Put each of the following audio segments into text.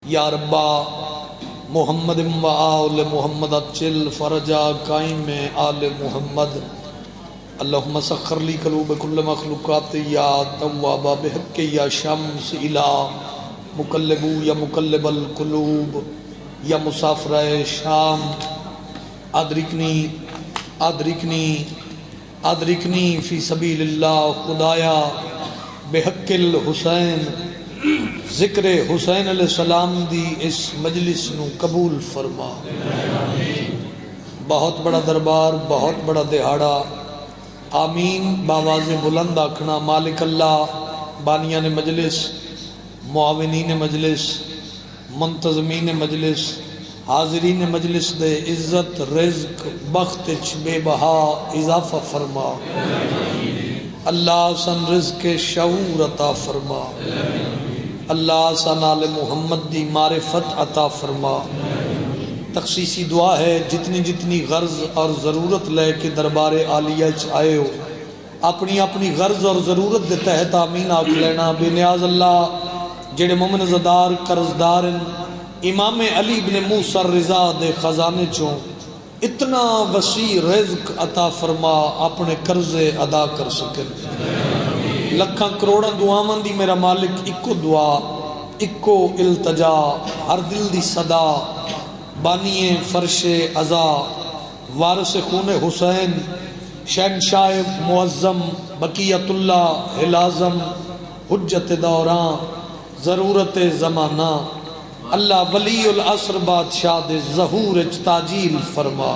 یا ربا محمد و آل محمد اجل فرجا قائم آل محمد اللہم سخر لی قلوب کل مخلوقات یا تواب بحق یا شمس الہ مقلب یا مقلب القلوب یا مسافر شام ادرکنی فی سبیل اللہ خدایا بحق الحسین ذکر حسین علیہ السلام دی اس مجلس نو قبول فرما۔ بہت بڑا دربار، بہت بڑا دہاڑا، آمین باواز بلند آکھنا۔ مالک اللہ بانیان مجلس، معاونین مجلس، منتظمین مجلس، حاضرین مجلس دے عزت رزق بخت بے بہا اضافہ فرما۔ اللہ سن رزق شعور عطا فرما۔ اللہ سن آل محمد دی معرفت عطا فرما۔ تخصیصی دعا ہے جتنی جتنی غرض اور ضرورت لے کے دربار عالیہ آئے ہو، اپنی اپنی غرض اور ضرورت دے تحت آمین آکھ لینا۔ بے نیاز اللہ جڑے مومن زدار قرضدار امام علی بن موسیٰ الرضا دے خزانے چوں اتنا وسیع رزق عطا فرما، اپنے قرضے ادا کر سکن۔ لکھاں کروڑاں دعاواں دی میرا مالک اکو دعا، اکو التجا، ہر دل دی صدا، بانی فرش عزا، وارث خون حسین، شہنشاہ معظم، بقیت اللہ العظم، حجت دوران، ضرورت زمانہ، اللہ ولی العصر بادشاہ دے ظہور تاجیل فرما۔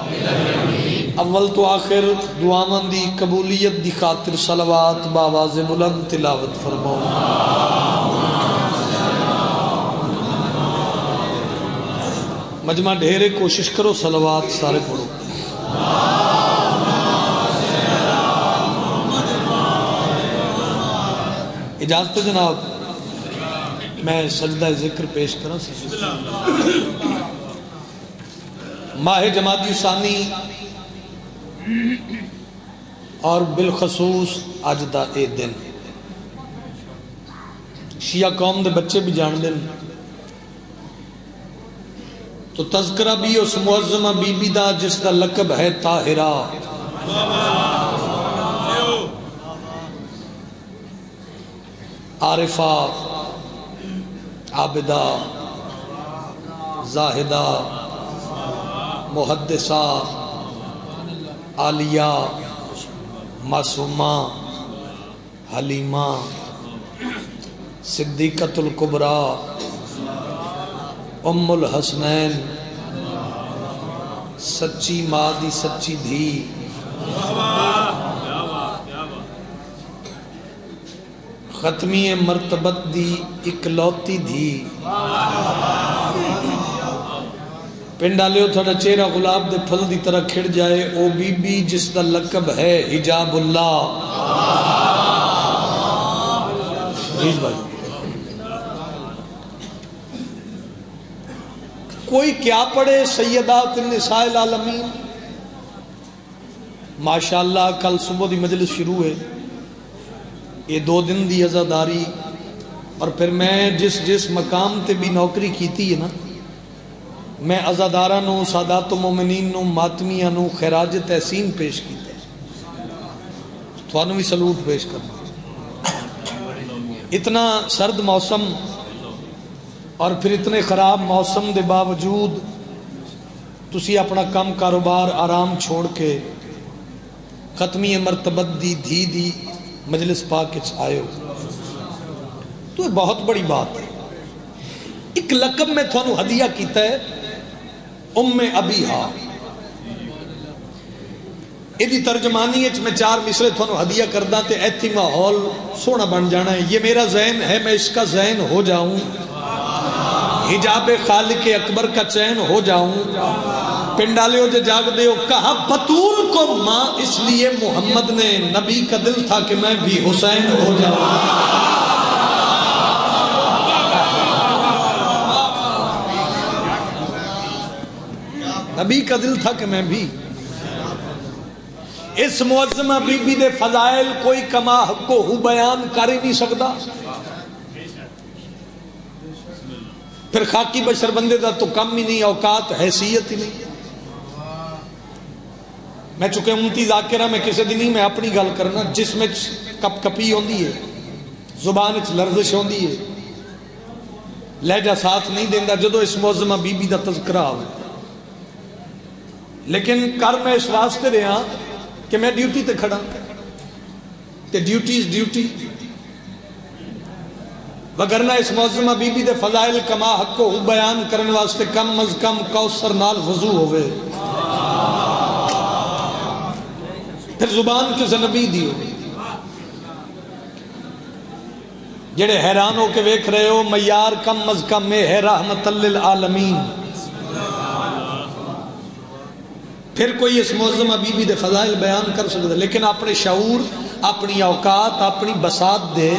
اول تو آخر دعاواں دی قبولیت دی خاطر صلوات باواز بلند تلاوت فرما۔ مجمع ڈھیرے کوشش کرو، صلوات سارے پڑھو۔ اجازت جناب میں سجدہ ذکر پیش کروں۔ ماہ جمادی ثانی اور بالخصوص اج دا اے دن شیعہ قوم دے بچے بھی جان دیں تو تذکرہ بھی اس معظمہ بی بی دا جس دا لقب ہے طاہرہ۔ عارفہ، عابدہ، زاہدہ، محدثہ، عالیہ، معصومہ، حلیمہ، صدیقۃ الکبریٰ، ام الحسنین، سچی ماں دی سچی دھی، ختمی مرتبت دی اکلوتی دھی۔ پنڈالیو تھوڑا چہرہ گلاب دے پھل دی طرح کھڑ جائے، او بی بی جس دا لقب ہے حجاب اللہ۔ کوئی کیا پڑھے سیدات النساء العالمین۔ ماشاءاللہ کل صبح دی مجلس شروع ہے، یہ 2 دن دی عزاداری، اور پھر میں جس مقام تے بھی نوکری کیتی ہے نا، میں عزاداراں نو، سادات مومنین نو، ماتمیاں نو خراج تحسین پیش کیتا ہے، تھانوں بھی سلوٹ پیش کرنا۔ اتنا سرد موسم اور پھر اتنے خراب موسم دے باوجود تسی اپنا کام کاروبار آرام چھوڑ کے ختمی مرتبت دی دھی دی مجلس پاک آئے ہو تو یہ بہت بڑی بات ہے۔ ایک لقب میں تھانوں ہدیہ کیتا ہے ام ابیہا، ایدی ترجمانی میں 4 مصرے تھانوں ہدیہ کردہ تے ایتھی ماحول سونا بن جانا ہے۔ یہ میرا ذہن ہے، میں اس کا ذہن ہو جاؤں، حجاب خالق اکبر کا چین ہو جاؤں۔ پنڈالیوں جو جاگ دے ہو، کہا بطول کو ماں اس لیے محمد نے، نبی کا دل تھا کہ میں بھی حسین ہو جاؤں۔ نبی کا دل تھا کہ میں بھی۔ اس معظمہ بی بی دے فضائل کوئی کما حق کو ہو بیان کر ہی نہیں سکتا۔ پھر خاکی بشر بندے دا تو کم ہی نہیں، اوقات حیثیت ہی نہیں۔ میں چکے 29 ذاکرہ میں کسی دن نہیں میں اپنی گل کرنا، جس میں کپ کپی ہوندی ہے، زبان وچ لرزش ہوندی ہے، لہجہ ساتھ نہیں دیندا جدو اس معظمہ بی بی دا تذکرہ آوے۔ لیکن کر میں اس واسطے رہا کہ میں ڈیوٹی تے کھڑا، تے ڈیوٹی از ڈیوٹی، وگرنہ اس معظمہ بی بی دے فضائل کما حق کو بیان کرنے واسطے کم از کم کوثر نال وضو ہوئے، پھر زبان کس نبی دی ہوئے۔ جڑے حیران ہو کے ویکھ رہے ہو معیار کم از کم میں ہے رحمت للعالمین، پھر کوئی اس معظمہ بی بی دے فضائل بیان کر سکتا، لیکن اپنے شعور، اپنی اوقات، اپنی بساط دے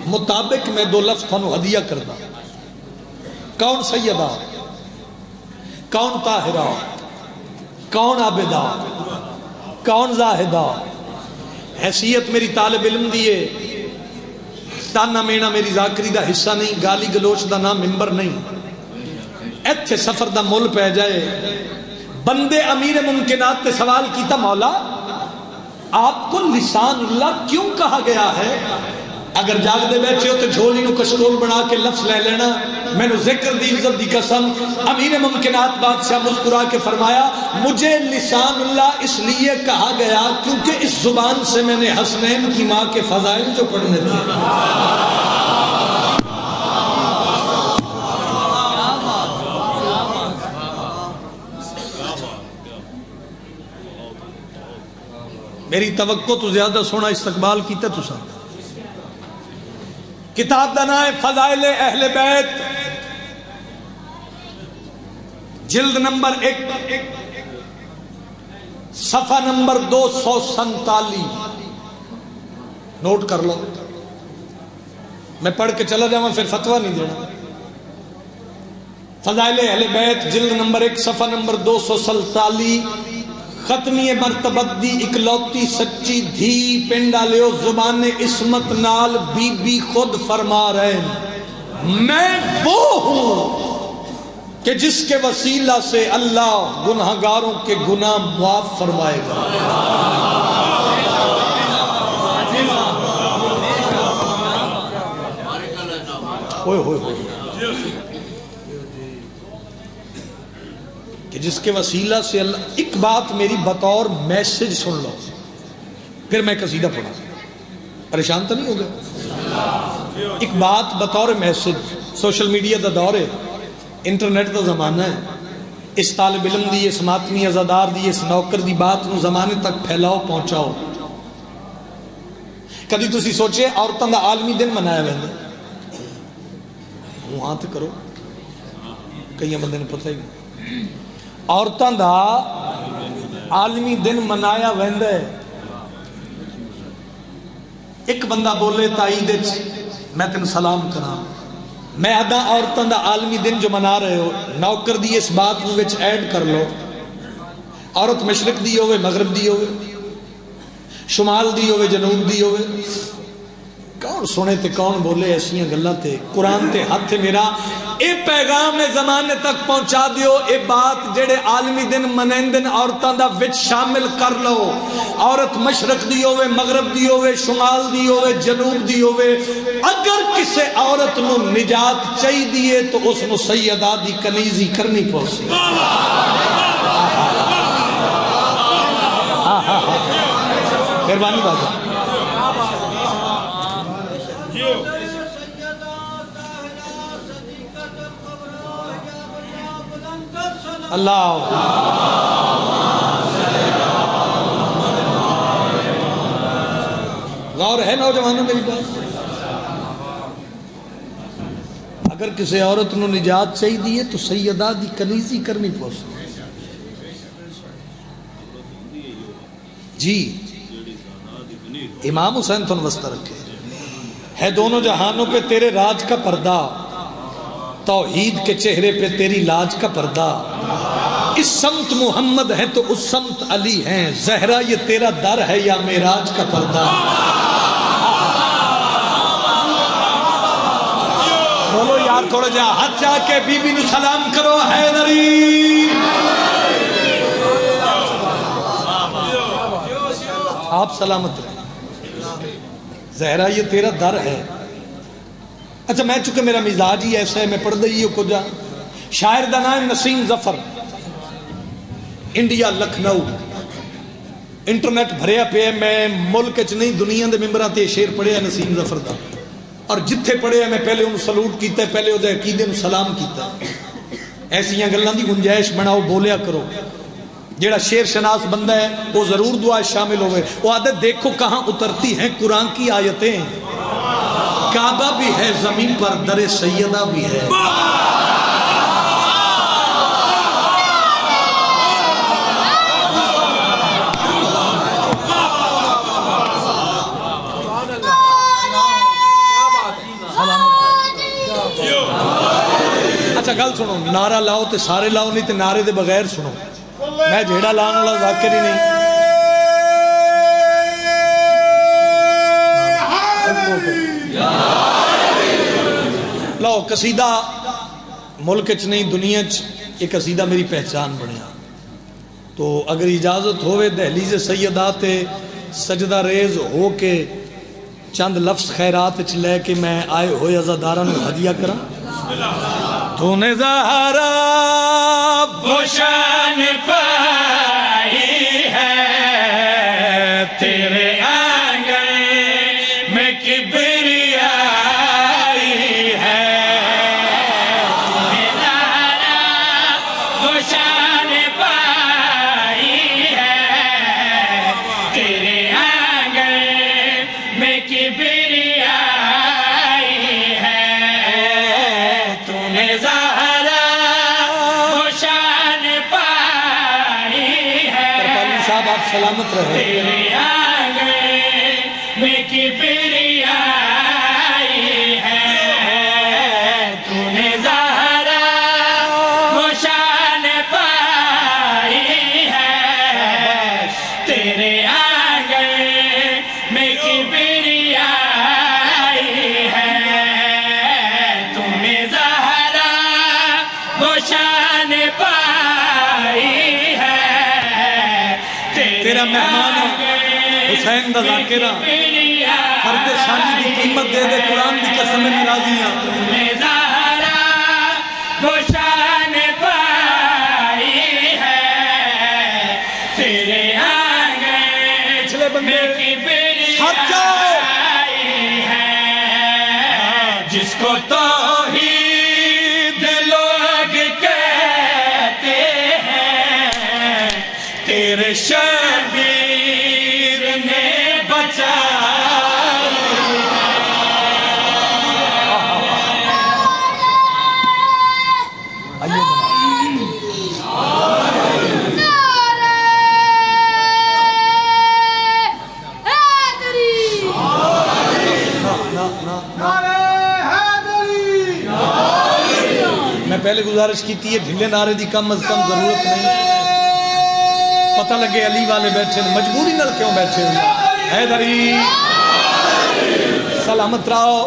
مطابق میں دو لفظ تھانو ہدیہ کردا۔ کون سیدہ، کون طاہرہ، کون عابدہ، کون زاہدہ۔ حیثیت میری طالب علم دیے، تانا مینا میری ذاکری دا حصہ نہیں، گالی گلوچ دا نام ممبر نہیں۔ ایتھے سفر دا مول پہ جائے، بندے امیر ممکنات تے سوال کیتا، مولا آپ کو لسان اللہ کیوں کہا گیا ہے؟ اگر جاگ دے بیٹھے ہو تو جھولی نو کشکول بنا کے لفظ لے لینا، میں نے ذکر دی عزت دی قسم۔ امیر ممکنات بادشاہ مسکرا کے فرمایا، مجھے لسان اللہ اس لیے کہا گیا کیونکہ اس زبان سے میں نے حسنین کی ماں کے فضائل جو پڑھنے تھے۔ میری توقع تو زیادہ سونا استقبال کیتا تو سا۔ کتاب دا نام ہے فضائل اہل بیت، جلد نمبر 1، صفحہ نمبر 247۔ نوٹ کر لو، میں پڑھ کے چلا جاؤں پھر فتویٰ نہیں دینا۔ فضائل اہل بیت جلد نمبر 1 صفحہ نمبر 247۔ ختمی مرتبت دی اکلوتی سچی دھی پنڈا لیو زبان عصمت نال بی بی خود فرما رہے ہیں، میں وہ ہوں کہ جس کے وسیلہ سے اللہ گنہگاروں کے گناہ معاف فرمائے گا۔ ہوئے ہوئے ہوئے کہ جس کے وسیلہ سے اللہ۔ ایک بات میری بطور میسج سن لو، پھر میں قصیدہ پڑھا، پریشان تو نہیں ہوگا؟ ایک بات بطور میسج، سوشل میڈیا دا دور ہے، انٹرنیٹ دا زمانہ ہے، اس طالب علم دی، اس ماتمی ازادار دی، اس نوکر دی بات نو زمانے تک پھیلاؤ، پہنچاؤ۔ کدی تسی سوچے عورتوں دا عالمی دن منایا ویندا؟ وہاں تے کرو، کئی بندے نے پتہ ہی نہیں۔ عورتوں دا عالمی دن منایا ویندا ہے۔ ایک بندہ بولے تائید میں تین سلام کرا، میں ادا عورتوں دا عالمی دن جو منا رہے ہو، نوکر دی اس بات وچ ایڈ کر لو، عورت مشرق دی ہوئے، مغرب دی ہوئے، شمال دی ہوئے، جنوب دی ہوئے، کون سنے تے کون بولے ایسیاں گلاں تے۔ قرآن تے ہاتھ میرا اے پیغام زمانے تک پہنچا دیو، اے بات جڑے عالمی دن منیندن عورتاں دا وچ شامل کر لو۔ عورت مشرق دی ہوئے، مغرب دی ہوئے، شمال دی ہوئے، جنوب دی ہوئے، اگر کسے عورت نو نجات چاہی دیئے تو اس نو سیدہ دی کنیزی کرنی پوسی۔ مہربانی بات ہے۔ اللہ غور ہے نوجوانوں میری بات؟ اگر کسی عورت نو نجات چاہی دیئے تو سیدہ دی کنیزی کرنی پوس۔ جی امام حسین تھن وسطہ رکھے ہے، دونوں جہانوں پہ تیرے راج کا پردہ، توحید کے چہرے پہ تیری لاج کا پردہ۔ اس سمت محمد ہے تو اس سمت علی ہیں، زہرا یہ تیرا در ہے یا معراج کا پردہ۔ بولو یا تھوڑا جا ہاتھ جا کے بی بی نو سلام کرو حیدری. آپ سلامت رہے. زہرا یہ تیرا در ہے. اچھا میں چونکہ میرا مزاج ہی ایسا ہے میں پڑھ دئی ہو کجا. شاعر دا نام نسیم ظفر, انڈیا لکھنؤ. انٹرنیٹ بھریا پہ میں ملک چ نہیں دنیا دے ممبراں تے شعر پڑھیا نسیم ظفر دا, اور جتھے پڑھیا میں پہلے انہوں سلوٹ کیتا ہے, پہلے وہ عقیدے نو سلام کیتا ہے. ایسیاں گلاں دی گنجائش بناؤ, بولیا کرو. جیڑا شعر شناس بندہ ہے وہ ضرور دعا شامل ہوئے. وہ عادت دیکھو کہاں اترتی ہیں قرآن کی آیتیں. کعبہ بھی ہے زمین پر, در سیدہ بھی ہے. اچھا گل سنو, نعرہ لاؤ تے سارے لاؤ, نہیں تے نعرے دے بغیر سنو. میں جھیڑا لانے والا ذاکر ہی نہیں. لاؤ قصیدہ ملک چ نہیں دنیا چ ایک قصیدہ میری پہچان بنیا. تو اگر اجازت ہوئے دہلیز سیدات سجدہ ریز ہو کے چند لفظ خیرات چ لے کے میں آئے ہوئے عزاداراں نوں ہدیہ کراں. تو نے زہرا وہ شان پائی ہے تیرے آنگن میں کبریائی ہے. تو نے زہرا وہ شان پائی ہے تیرے آنگن میں کبریائی ہے. سلامت رہے. تیرے آنگن میں کبریائی ہے. تو نے زہرا وہ شان پائی ہے تیرے آنگن میں کبریائی ہے. تو نے زہرا وہ شان پائی ہے. تیرا مہمان حسین دا ذاکرہ فرد شانی دی قیمت دے دے قرآن دی قسم میں راضی ہیں. تو نے زہرا وہ شان پائی ہے تیرے آنگن پچھلے بندے سچائی ہے. جس کو توحید لوگ کہتے ہیں تیرے شبیر نے بچا. میں پہلے گزارش کی تھی ڈھلے نعرے دی کم از کم ضرورت نہیں. پتہ لگے علی والے بیٹھے مجبوری نال کیوں بیٹھے ہوئے. حیدری سلامت رہو.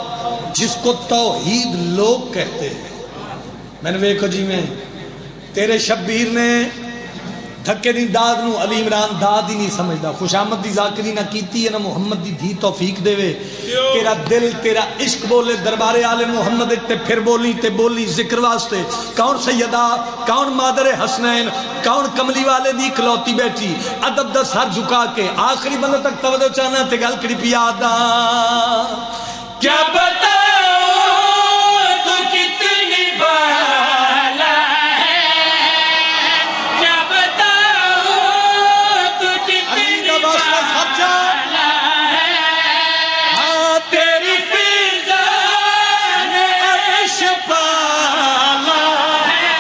جس کو توحید لوگ کہتے ہیں. میں نے دیکھو جی میں تیرے شبیر نے دھکے دی داد نو علی عمران داد ہی نہیں سمجھدا. خوشامد دی ذاکری نہ کیتی ہے نہ محمد دی دھی توفیق دے وے. تیرا دل تیرا عشق بولے دربار آل محمد تے پھر بولی ذکر واسطے. کون سیدہ کون مادر حسنین کون کملی والے دی اکلوتی بیٹی ادب دا سر جھکا کے آخری بندے تک توجہ چاہنا تے گل کڑی پیادا. کیا بتاؤ تو کتنی بالا ہے. کیا بتاؤ تو کتنی بالا ہے. ہاں تیری فضا نے عرش پالا ہے.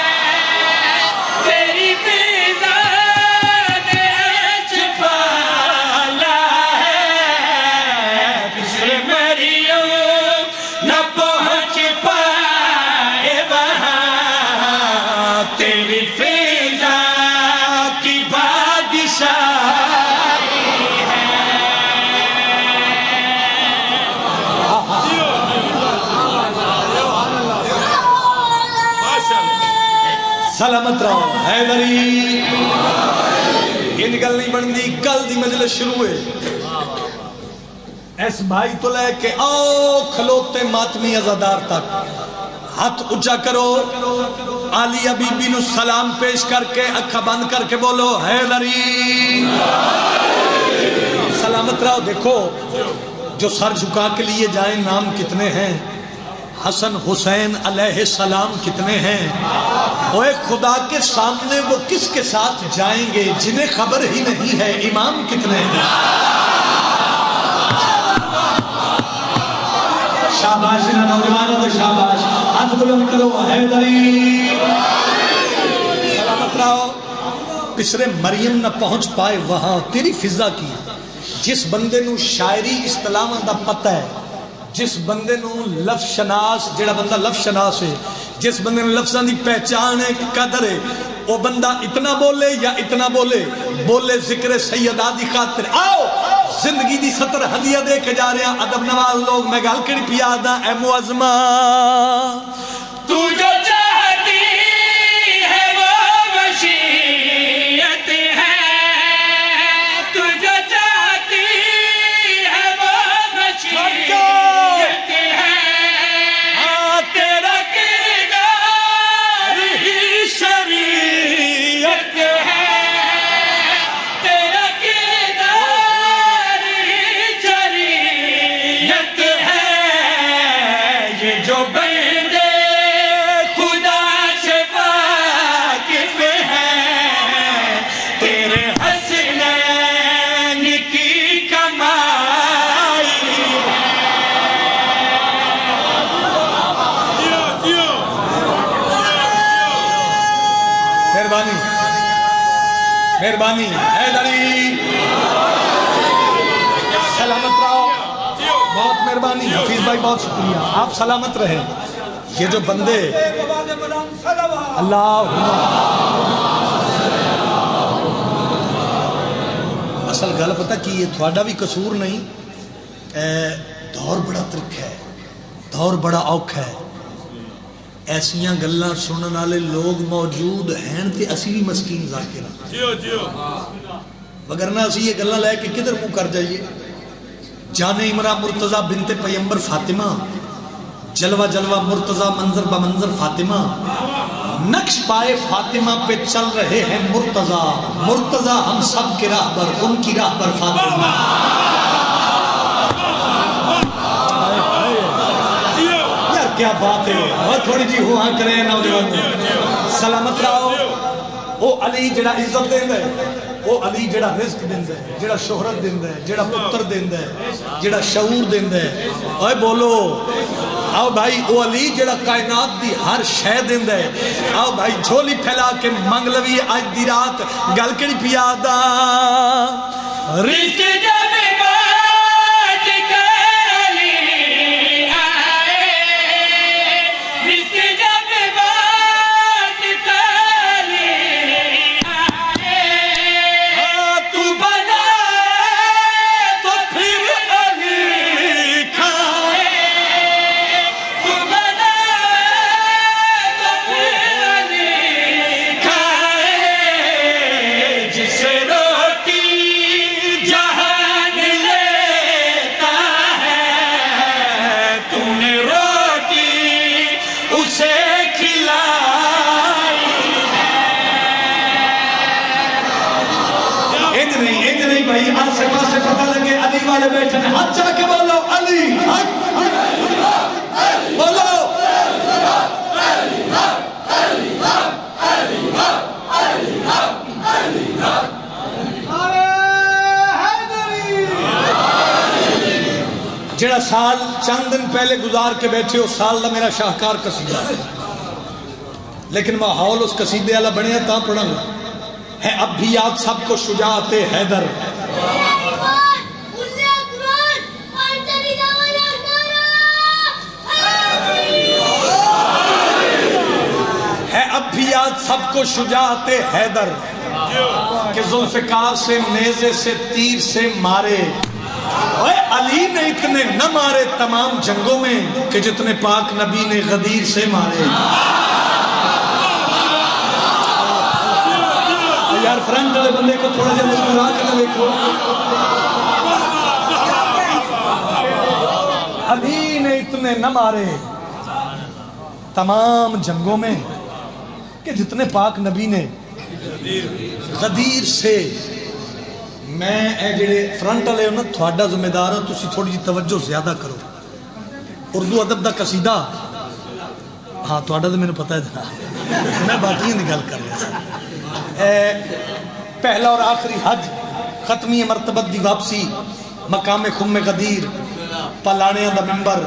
تیری فضا نے عرش پالا ہے. پسر مریم سلامت رہو حیدری ان گل نہیں بندی کل دی مجلس شروع ہوئے اس بھائی تو لے کے آؤ کھلوتے ماتمی عزادار تک ہاتھ اونچا کرو عالیہ بی بی نو سلام پیش کر کے اکھا بند کر کے بولو حیدری سلامت رہو. دیکھو جو سر جھکا کے لیے جائیں نام کتنے ہیں حسن حسین علیہ السلام کتنے ہیں اوے خدا کے سامنے وہ کس کے ساتھ جائیں گے جنہیں خبر ہی نہیں ہے امام کتنے ہیں. شاباش نوجوانوں تو شاباش ہاتھ بلند کرو حیدری سلامت رہو. پسرے مریم نہ پہنچ پائے وہاں تیری فضا کی جس بندے نو شاعری اصطلاحاں دا پتہ ہے جس بندے نو لفظ شناس جڑا بندہ لفظ شناس ہے جس بندے نو لفظاں دی پہچان ہے قدر ہے وہ بندہ اتنا بولے یا اتنا بولے ذکر سیدہ دی خاطر. آؤ زندگی دی سطر ہدیہ دے کے جا رہے ہیں ادب نواز لوگ میں گل کڑی پیادا اے معظمہ تو جو چاہتی ہے وہ مشیت ہے تو جو چاہتی ہے وہ مشیت ہے تیرا کردار ہی شریعت ہے تیرا کردار ہی شریعت ہے یہ جو بندے خدا سے واقف ہے تیرے حسنین کی کمائی مہربانی مہربانی حیدری سلامت رہو بہت مہربانی حفیظ بھائی بہت شکریہ آپ سلامت رہیں. یہ جو بندے اللہ اصل گل پتہ کی یہ تھوڑا بھی قصور نہیں دور بڑا ترک ہے دور بڑا اوکھا ہے ایسیاں گلاں سنن والے لوگ موجود ہیں تے اسی بھی مسکین ذاکر وگرنہ اسی یہ گلاں لے کے کدھر منہ کر جائیے. جان عمرہ مرتضیٰ بنت پیمبر فاطمہ جلوہ جلوہ مرتضیٰ منظر بمنظر فاطمہ نقش پائے فاطمہ پہ چل رہے ہیں مرتضیٰ ہم سب کے راہ پر ان کی راہ پر فاطمہ. یار کیا بات ہے اور تھوڑی جی ہوا کریں نوجوان سلامت رہو. او علی جڑا عزت دیندا ہے او علی جڑا رزق دیندا ہے جڑا شہرت دیندا ہے جڑا پتر دیندا ہے جڑا شعور دیندا ہے اوے بولو آؤ بھائی او علی جڑا کائنات دی ہر شے دیندا ہے. آؤ بھائی جھولی پھیلا کے منگ لوی اج دی رات گل کڑی پیادا رزق جب بات کلی آئے رزق جب بات کلی آئے تو بنا تو پھر علی کھائے تو بنا تو پھر علی کھائے جسے روٹی جہان لیتا ہے تو نے روٹی اسے کھلائی. انج نہیں بھائی آسے پاسے پتہ لگے علی والے بیٹھے ہیں ہاتھ چاہ کے بولو علی بولو جڑا سال چند دن پہلے گزار کے بیٹھے ہو سال دا میرا شاہکار قصیدہ لیکن ماحول اس قصیدے والا بنے تا پڑھا ہے اب بھی یاد سب کو شجاعت حیدر ہے اب بھی یاد سب کو شجاعت حیدر کہ ذوالفقار سے نیزے سے تیر سے مارے اوے علی نے اتنے نہ مارے تمام جنگوں میں کہ جتنے پاک نبی نے غدیر سے مارے. یار فرنٹ والے بندے کو تھوڑا جا مسکرا کے دیکھو. علی نے اتنے نہ مارے تمام جنگوں میں کہ جتنے پاک نبی نے. غدیر سے میں اے جڑے فرنٹ والے ہو نا تھوڑا ذمہ دار ہوں, تسی تھوڑی جی توجہ زیادہ کرو. اردو ادب دا قصیدہ ہاں تھوڑا تو میرے پتہ ہے جناب, میں باقی دی گل کر رہا. پہلا اور آخری حج, ختمی مرتبت دی واپسی, مقام خم غدیر, پلانیاں دا منبر,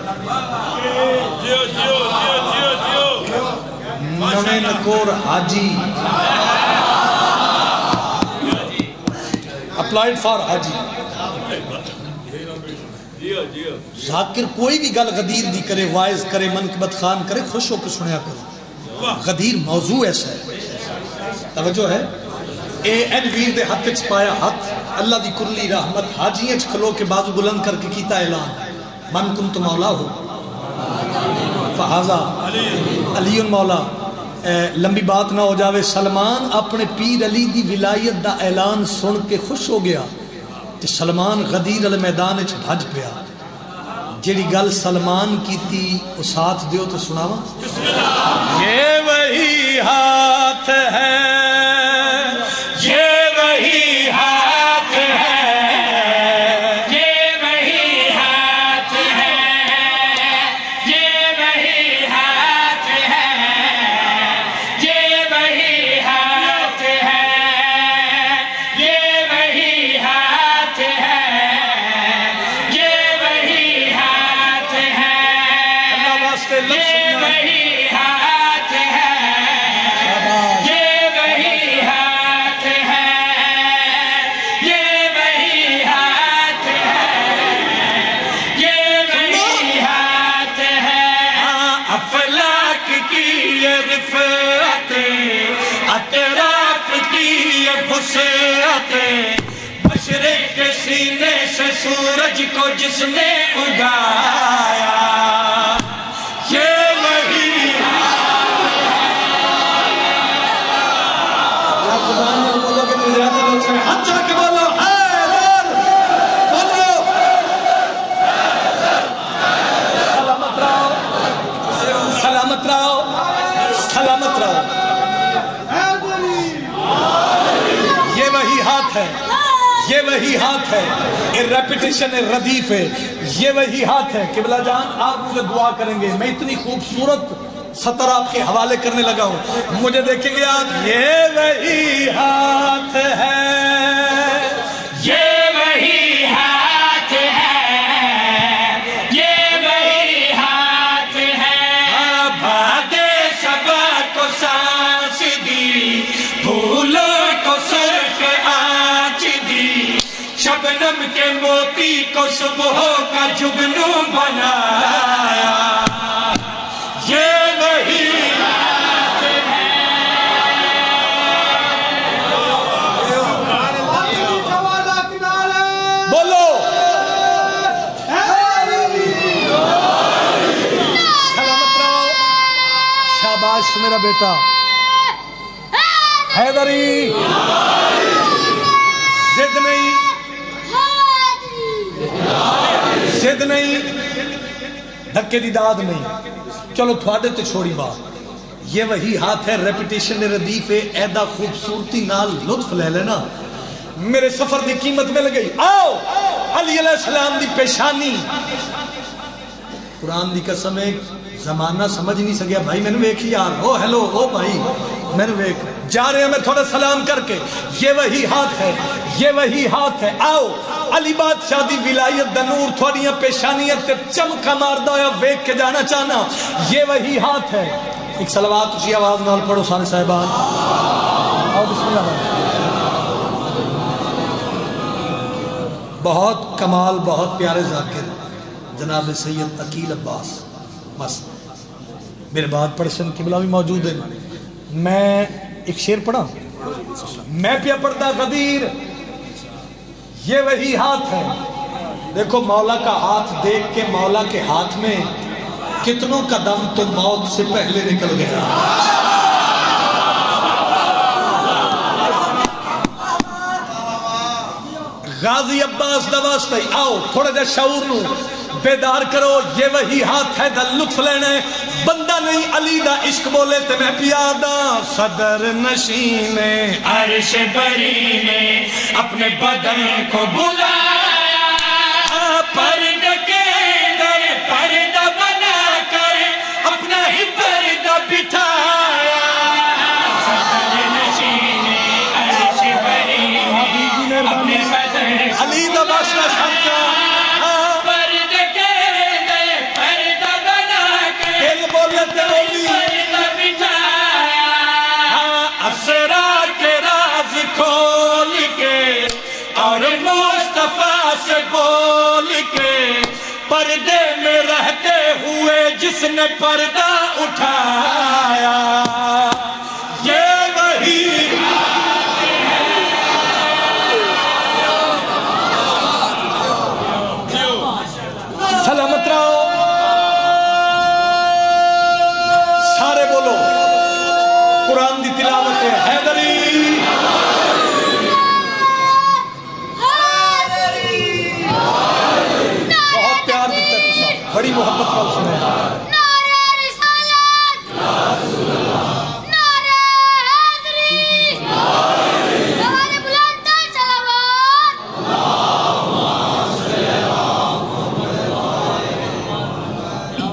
نویں نکور حاجی, اپلائیڈ فار حاجی. ذاکر کوئی بھی گل غدیر دی کرے, وائز کرے, منقبت خان کرے, خوش ہو کے سنیا کرو. غدیر موضوع ایسا ہے, توجہ ہے. اے این ویر دے ہاتھ وچ پایا ہاتھ, اللہ دی کلی رحمت, حاجیاں وچ کھلو کے بازو بلند کر کے کیتا اعلان, من کنت مولا ہو فہذا علی مولا. لمبی بات نہ ہو جاوے, سلمان اپنے پیر علی دی ولایت دا اعلان سن کے خوش ہو گیا تے سلمان غدیر علی میدان وچ بھج پیا. جیڑی گل سلمان کی تھی وہ ساتھ دیو تو سناواں. یہ وہی ہاتھ ہے, یہ وہی ہاتھ ہے, یہ وہی ہاتھ ہے, یہ وہی ہاتھ ہے, یہ وہی ہاتھ ہے, یہ وہی ہاتھ ہے, یہ وہی ہاتھ ہے, اللہ واسطے لفظ یہ وہی ہاتھ ہے, یہ وہی ہاتھ ہے, یہ وہی ہاتھ ہے, یہ وہی ہاتھ ہے. افلاک کی یہ رفعت, اطراف کی یہ وسعت, مشرق کے سینے سے سورج کو جس نے اگایا, یہ وہی آپ زبان میں بولو کہ تو زیادہ لوگ سے ہاتھ چاہ کے بولو حیدر, بولو سلامت رہو, سلامت رہو, سلامت رہو. یہ وہی ہاتھ ہے, یہ وہی ہاتھ ہے, یہ ریپیٹیشن ردیف ہے, یہ وہی ہاتھ ہے. قبلہ جان آپ مجھے دعا کریں گے, میں اتنی خوبصورت سطر آپ کے حوالے کرنے لگا ہوں, مجھے دیکھیں گے آپ. یہ وہی ہاتھ ہے, یہ وہی ہاتھ ہے, یہ وہی ہاتھ ہے. بادے صبا کو سانس دی, پھولوں کو سرخ آنچ دی, شبنم کے موتی کو صبح کا جگنو بنایا, یہ وہی ہاتھ ہے. بولو سلامت رہو. شاباش میرا بیٹا حیدری. ضد نہیں, ضد نہیں, دھکے دی داد نہیں. چلو تھوڑے تے چھوڑی بات. یہ وہی ہاتھ ہے, ریپیٹیشن ردیف ہے, ایدہ خوبصورتی نال لطف لے لینا. میرے سفر دی قیمت مل گئی. آؤ علی علیہ السلام دی پیشانی. قرآن دی قسم ہے, زمانہ سمجھ نہیں سکیا بھائی, میں نے ویکھی یار, او ہیلو, او بھائی, میں نے ویکھ جا رہے ہیں میں تھوڑا سلام کر کے. یہ وہی ہاتھ ہے, یہ وہی ہاتھ ہے. آؤ علی بادشاہ دی ولایت دا نور تھوڑیاں پیشانیاں تے چمکا ماردا ہویا ویکھ کے جانا چاہنا. یہ وہی ہاتھ ہے. ایک صلوات اسی آواز نال پڑھو سارے صاحبان. آؤ بسم اللہ. بہت کمال, بہت پیارے ذاکر جناب سید عقیل عباس. بس میرے بعد پڑھسن قبلہ بھی موجود ہے. میں ایک شعر پڑھا, میں پیا پڑھتا غدیر. یہ وہی ہاتھ ہے. دیکھو مولا کا ہاتھ دیکھ کے مولا کے ہاتھ میں کتنوں کا دم تو موت سے پہلے نکل گیا. غازی عباس دا واسطہ ہی آؤ تھوڑا جا شعور نو بیدار کرو. یہ وہی ہاتھ ہے دا لطف لینا ہے. بندہ نہیں علی دا عشق بولے تے میں پیادا. صدر نشین عرش بری نے اپنے بدن کو بلایا, پردہ کے در پردہ بنا کر اپنا ہی پردہ بٹھایا. صدر نشین عرش بری نے اپنے بدن کو علی دا باشا شمکا پردہ کے در پردہ بنا کر دل بولتے بولی پردہ بٹھایا. اسرا کے راز کھول کے اور مصطفیٰ سے بول کے پردے میں رہتے ہوئے جس نے پردہ اٹھایا. یہ وہی سلامت رہو. سارے بولو قرآن دی تلاوت ہے. حیدری بہت پیار دیتا ہے تسا, بڑی محبت وال سنے. نعرہ رسالت نعرہ حیدری ہمارے بلند صلوات.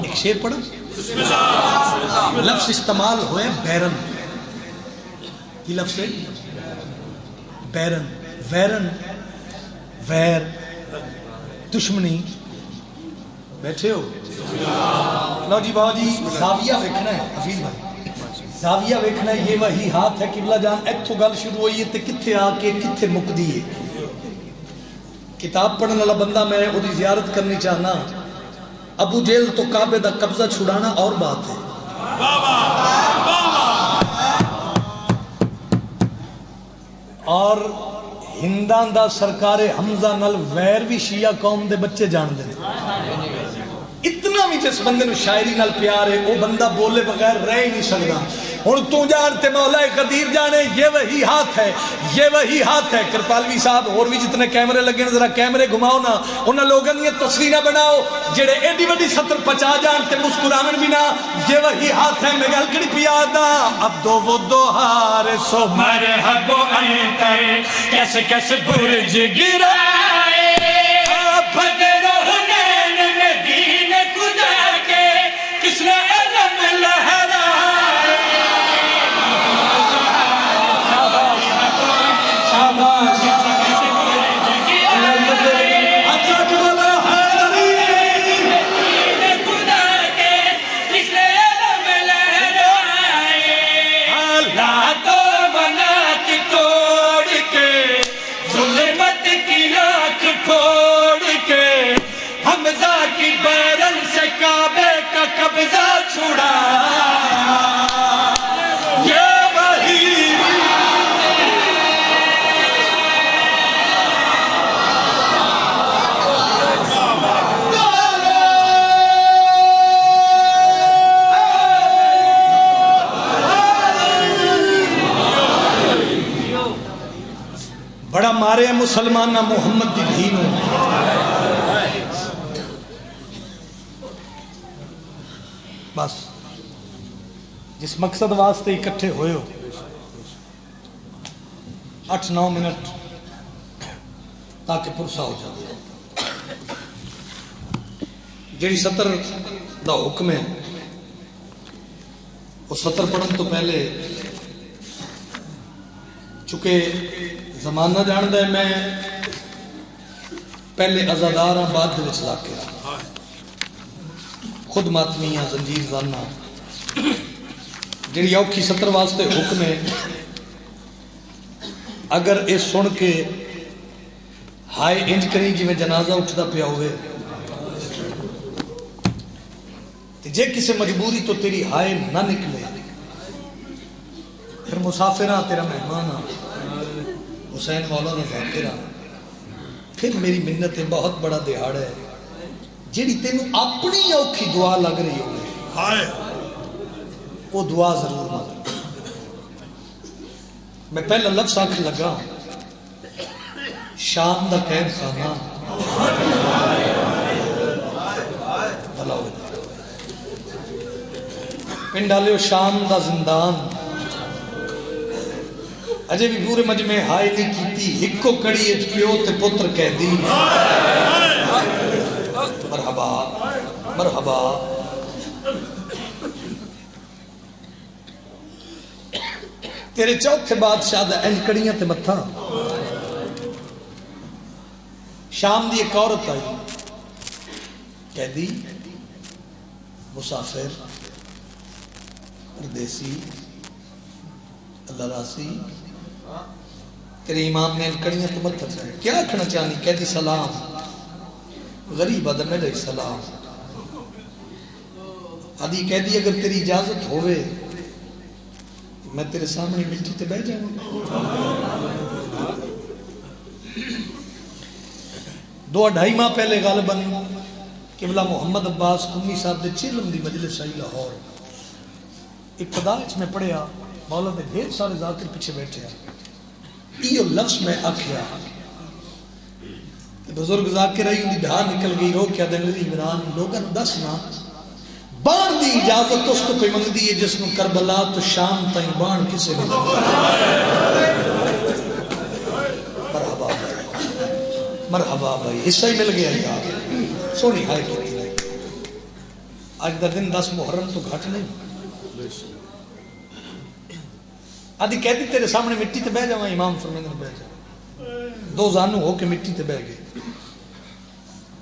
ایک شعر پڑھا. لفظ استعمال ہوئے بیرن. کی لفظ ہے بیرن. ویرن ویر دشمنی. بیٹھے ہو لو جی بابا جی زاویہ ویکھنا ہے. حفیظ بھائی زاویہ ویکھنا ہے. یہ وہی ہاتھ ہے قبلہ جان. ایتھوں گل شروع ہوئی ہے تے کتھے آ کے کتھے مکدی ہے. کتاب پڑھنے والا بندہ میں وہ دی زیارت کرنی چاہنا. ابو جیل تو کعبے دا قبضہ چھڑانا اور بات ہے. اور ہندان دا سرکار حمزہ نل ویر بھی شیعہ قوم دے بچے جان دے. اتنا بھی جس بندے نو شاعری نال پیار ہے وہ بندہ بولے بغیر رہ ہی نہیں سکتا. ہن تو جانتے مولا قدیر جانے یہ وہی ہاتھ ہے. یہ وہی ہاتھ ہے. کرپالوی صاحب اور بھی جتنے کیمرے لگے ہیں ذرا کیمرے گھماؤ نا. انہاں لوگوں نے تصویراں بناؤ جڑے ایڈی وڈی سطر پچا جان تے مسکراون بھی نہ. یہ وہی ہاتھ ہے. میں گل کڑی پیادا اب دو وہ دو ہار سو مرحب و انتر کیسے کیسے برج گرائے. بدر و حنین میں دین خدا کے کس نے علم لہرائے. قبضہ چھڑا یہ وہی بڑا مارے مسلمان نہ محمد دی دھینوں. بس جس مقصد واسطے اکٹھے ہوئے ہو 8-9 منٹ تاکہ پرسا ہو جائے. جیڑی سطر دا حکم ہے وہ سطر پڑھن تو پہلے چونکہ زمانہ جان ہے میں پہلے ازادار ہاں بعد دے وچ لاکے خود ماتمیاں زنجیر زانہ جڑی اوکھی سطر واسطے حکم ہے. اگر اے سن کے ہائے انج کریں جی میں جنازہ اٹھتا پیا ہوئے جے کسے مجبوری تو تیری ہائے نہ نکلے پھر مسافرہ تیرا مہمانہ حسین مولانا ذاکرہ پھر میری منت ہے. بہت بڑا دہاڑ ہے جیڑی تینوں اپنی اوکھی دعا لگ رہی ہوگی وہ دعا ضرور مانگ. میں پہلا لفظ آنکھ لگا شام دا قید خانہ پنڈ والے شام دا زندان اجے بھی پورے مجمع ہائے نہیں کیتی ہکو کڑی اچ پیو تے پتر قیدی مرحبا مرحبا تیرے چوتھے بادشاہ دا اینج کڑیاں تے متھا شام دی ایک عورت آئی قیدی مسافر پردیسی اللہ راسی تیرے امام نے کڑیاں تو مت چاہے کیا کھنا چاہنی قیدی سلام غریب آدم علیہ السلام آدھی قیدی اگر تیری اجازت ہوئے میں تیرے سامنے مٹی تے بیٹھ جاؤں 2-2.5 ماہ پہلے غالباً قبلہ محمد عباس قمی صاحب دے چیلم دی مجلس آئی لاہور ابتدا اس میں پڑھیا مولا دے ڈھیر سارے ذاکر پیچھے بیٹھے ہیں یہ لفظ میں آکھیا کہ بزرگ ذاکر آئی ان دی ڈھار نکل گئی رو کیا دن لگی عمران لوگاں دسنا بان دی اجازت اس تو کوئی منگ دی ہے جس میں کربلا تو شام تائیں بان کسے بھی مرحبا بھائی مرحبا بھائی حصہ ہی مل گیا یار سونی ہائے کی تھی آج دا دن 10 محرم تو گھٹ نہیں آدھی کہتی تیرے سامنے مٹی تے بہ جاؤں امام فرمیندر بہ جاؤں 2 زانو ہو کے مٹی تے بہ گئے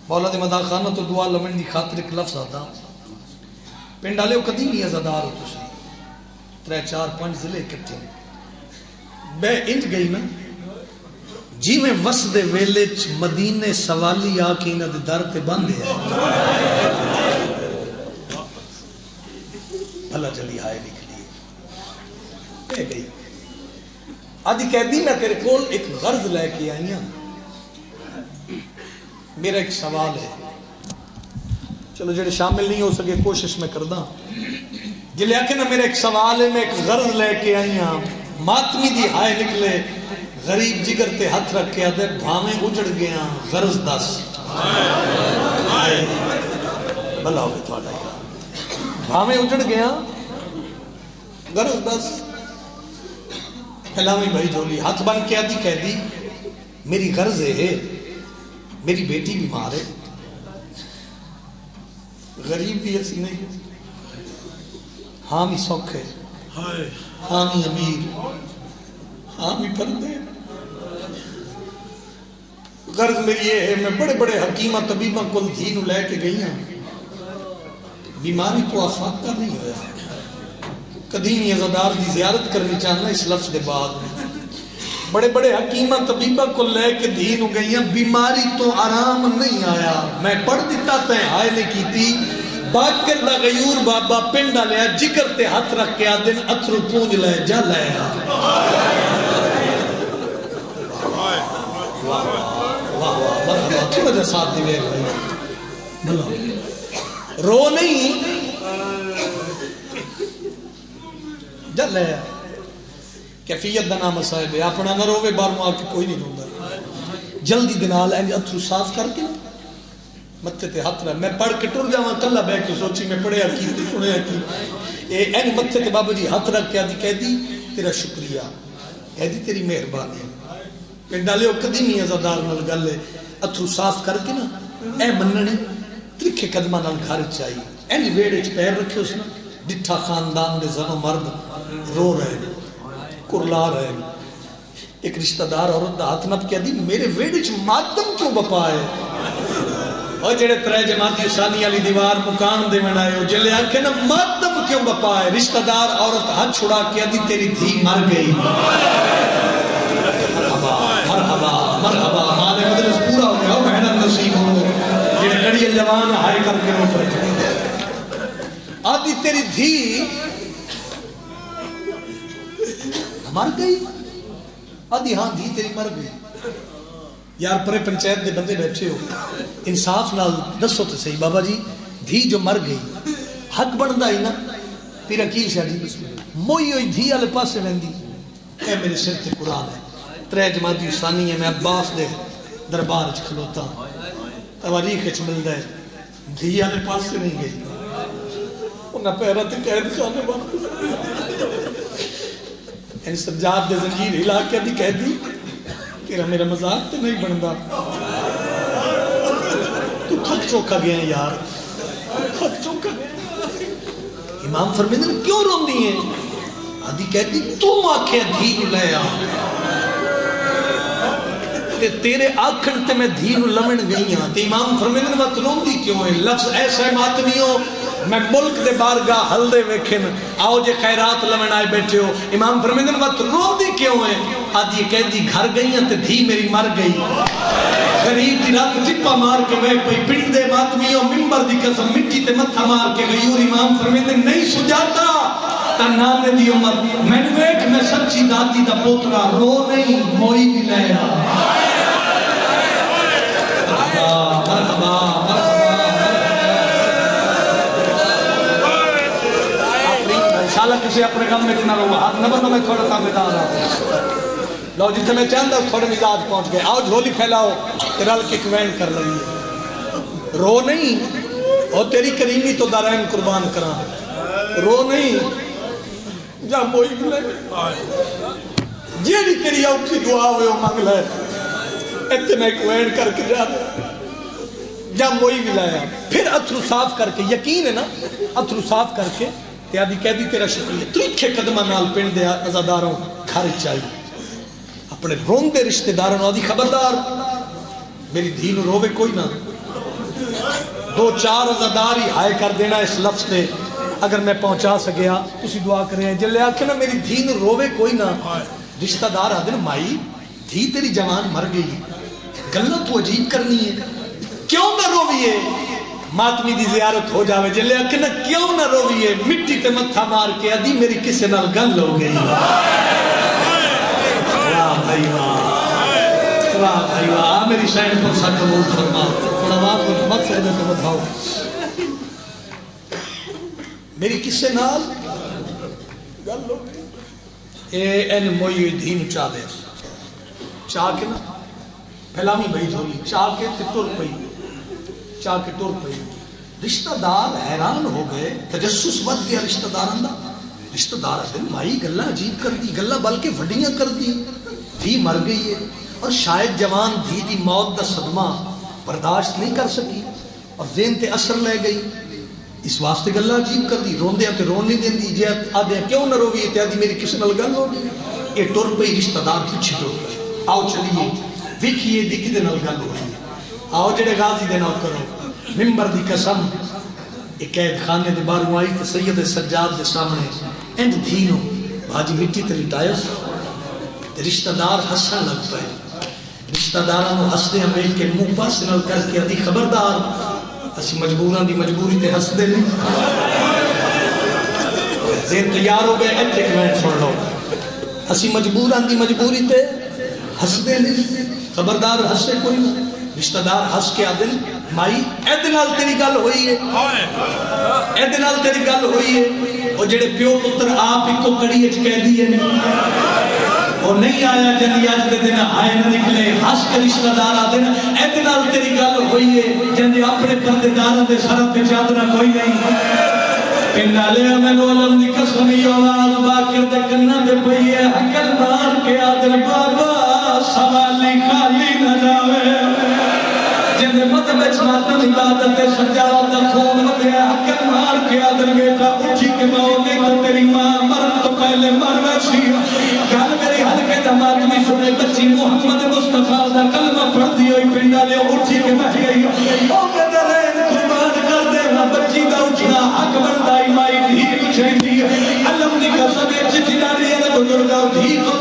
مولا دے مدا خانہ تو دعا لمن دی خاطر ایک لفظ آتا پنڈ والے قدیمی ازادار ہو تسی 3 4 5 ضلع کٹھے بے انج گئی نا جی میں وس دے ویلے مدینے سوالی آ کے انہاں دے در تے بندے ہے بھلا چلی ہائے نکلی بے گئی آدھی کہہ دی میں تیرے کول ایک غرض لے کے آئی ہوں میرا ایک سوال ہے چلو جڑے شامل نہیں ہو سکے کوشش میں کردہ جلے آکے نا میرا ایک سوال ہے میں ایک غرض لے کے آئی ہوں ماتمی دی ہائے نکلے غریب جگر تے ہاتھ رکھ کے آدھے بھامیں اجڑ گیا غرض دس بھلا ہوئے تھوڑا بھامیں اجڑ گیا غرض دس کلامی بھائی جولی ہاتھ بن کے آدھی کہہ دی میری غرض ہے میری بیٹی بیمار ہے غریب بھی ایسی نہیں ہاں بھی سوکھ ہے ہاں بھی امیر ہاں بھی پردے غرض میری یہ ہے میں بڑے بڑے حکیمہ طبیبہ کل دھینو لے کے گئی ہوں بیماری تو آفاق کا نہیں ہویا قدیمی عزادار دی زیارت کرنی چاہنا اس لفظ دے بعد بڑے بڑے حکیمہ طبیبہ کو لے کے دین ہو گئی ہیں بیماری تو آرام نہیں آیا میں پڑھ دیتا تے ہائے نے کی تھی باکر دا غیور بابا پنڈا لیا جگر تے ہاتھ رکھ کے آدن اترو پونج لے جا لے واہ واہ مرحبا تھوڑا جا ساتھ دیوے رو نہیں جا لے کیفیت دا نام صاحب ہے اپنا نہ روے بار ماں کے کوئی نہیں روندہ جلدی دنال اینج اترو صاف کر کے متھے تے ہاتھ رہا میں پڑھ کے ٹر جاواں کلا بیٹھ کے سوچی میں پڑھیا کی تے سنیا کی اینج متھے تے بابا جی ہاتھ رکھ کے آدھی کہہ دی تیرا شکریہ کہہ دی تیری مہربانی پنڈالے قدیمی عزادار نال گل ہے اترو صاف کر کے نا اے مننے ترکھے قدمہ نال گھر چاہیے اینج ویڑے چ پیر رکھے اس نے ڈٹھا خاندان دے زن و مرد رو رہے کرلا رہے ایک رشتہ دار عورت دا ہاتھ نپ کیا دی میرے ویڑے چ ماتم کیوں بپا ہے اور جڑے ترے جماعتی ثانی والی دیوار مکان دے میں آئے ہو جلے آنکھیں نا ماتم کیوں بپا ہے رشتہ دار عورت ہاتھ چھڑا کیا دی تیری دھی مر گئی مرحبا مرحبا مالے مدرس پورا ہو گیا محنت نصیب ہو جڑے کڑی جوان ہائے کر کے رو پڑے آدھی تیری دھی مر گئی آدھی ہاں دھی تیری مر گئی یار پرے پنچایت دے بندے بیٹھے ہو انصاف نال دسو تے صحیح بابا جی دھی جو مر گئی حق بندا ہی نا پھر اکیل شاہ جی موئی ہوئی دھی والے پاسے ویندی اے میرے سر تے قرآن ہے ترے جماعتی ثانی ہے میں عباس دے دربار چ کھلوتا تواریخ وچ ملدا ہے دھی والے پاس سے نہیں گئی انہاں پیروں تے قید خانے بند ان سجاد دے زنجیر ہلا کے بھی کہہ دی تیرا میرا مذاق تے نہیں بندا تو تھک چوکا گیا یار تھک چوکا گیا امام فرمیندے کیوں روندی ہیں آدھی کہتی تم آکھے دھی نو لے آ تے تیرے آکھن تے میں دھی نو لمن گئی ہاں تے امام فرمیندے وقت روندی کیوں ہے لفظ ایسا ہے ماتمیوں میں ملک دے بارگاہ ہلدے ویکھن آؤ جے خیرات لمن آئے بیٹھے ہو امام فرمیندے وقت روندی کیوں ہے آدھی کہتی گھر گئی ہیں تے دھی میری مر گئی غریب دی رات چپا مار کے میں پئی پنڈ دے ماتمیوں ممبر دی قسم مٹی تے متھا مار کے گئی اور امام فرمیندے نہیں سجاتا تا نام دی عمر میں نے ویکھ میں سچی داتی دا پوترا رو نہیں موئی بھی لے آ مرحبا انشاءاللہ کسی اپنے غم میں نہ رہو ہاتھ نہ بندو میں تھوڑا سا بیدار رہا لو جتنے میں چاہتا تھوڑے مزاج پہنچ گئے آؤ جھولی پھیلاؤ رل کے کوینٹ کر لگی رو نہیں اور تیری کریمی تو دارائن قربان کرا رو نہیں جا موئی ملے جیڑی تیری اوٹھی دعا ہوئے ہو مانگ لائے اتنے کوینٹ کر کے جا موئی ملایا پھر اتھرو صاف کر کے یقین ہے نا اتھرو صاف کر کے تیادی کہہ دی تیرا شکریہ تریکھے قدمہ نال پنڈ دے ازاداروں گھر چاہیے اپنے رون دے رشتہ داروں آدھی خبردار میری دھی نو روے کوئی نہ دو چار ازادار ہی ہائے کر دینا اس لفظ دے اگر میں پہنچا سکیا اسی دعا کریں جلے آکھے نا میری دھی نو روے کوئی نہ رشتہ دار آدھے نا مائی دھی تیری جوان مر گئی گلہ تو عجیب کرنی ہے کیوں نہ رویے ماتمی دی زیارت ہو جاوے جلے آکھے نا کیوں نہ رویے مٹی تے متھا مار کے ادھی میری کسے نال گل ہو گئی واہ بھائی واہ میری شاید پر سا قبول فرما تھوڑا واہ کچھ مقصد میں تو بتاؤ میری کسے نال گل ہو گئی اے این موئی دین چاہ دے چاہ کے نا پھیلامی بھائی جھولی چاہ کے تر پئی چاہ کے تر پئی رشتہ دار حیران ہو گئے تجسس ود گیا رشتہ داران دا رشتہ دار دن مائی گلہ عجیب کر دی گلہ بلکہ وڈیاں کر دی دھی مر گئی ہے اور شاید جوان دھی دی موت دا صدمہ برداشت نہیں کر سکی اور ذہن تے اثر لے گئی اس واسطے گلہ عجیب کر دی رون دیا تے رون نہیں دین دی جے آدھے کیوں نہ روی تے آدھی میری کسی نل گل ہو گئی یہ ٹر پئی رشتہ دار پیچھے ٹر پئی آؤ چلیے ویکھیے دی کدے نل گل ہو گئی آؤ جڑے غازی دے نال کرو ممبر دی قسم ایک قید خانے دے باہر آئی تے سید سجاد دے سامنے اند دھینو بھاجی مٹی تے لٹائس رشتہ دار ہسن لگ پائے رشتہ داروں ہستے ہیں بیٹھ کے منہ پاس نل کر کے ادھی خبردار اسی مجبوراں دی مجبوری تے ہس دے نہیں ذہن تیار ہو گئے ایتھے کمنٹ سن لو اسی مجبوراں دی مجبوری تے ہس دے نہیں خبردار ہسے کوئی نہ رشتہ دار ہس کے آدھن مائی ایدے نال تیری گل ہوئی ہے ایدے نال تیری گل ہوئی ہے اور جڑے پیو پتر آپ ہی کو کڑی اچ کہہ دیئے وہ نہیں آیا جنگی آج دے دن آئے نہ نکلے ہس کے رشتہ دار آدھن ایدے نال تیری گل ہوئی ہے جنگی اپنے پردے داروں دے سرد پہ چادرہ کوئی نہیں پنڈا لیا میں علم دی قسمی آواز باکر دے کنہ دے پئیے حکل مار کے آدھن بابا سوالی خالی نہ جاوے جنہیں مطبع ماتم عبادت سجاد خون ودیا حکل مار کے آدھن بیٹا اٹھی کے ماں نہیں تو تیری ماں مرد تو پہلے مر ویسی گل میری ہلکے دماغ میں سنے بچی محمد مصطفیٰ دا کلمہ پڑھ دی ہوئی پنڈا لیا اٹھی کے بیٹھ گئی او قدرین قربان کر دے بچی دا اٹھنا حق بردائی مائی دھی کچھ دی علم دی قسم چٹی ڈالی ہے بزرگاں دھی کو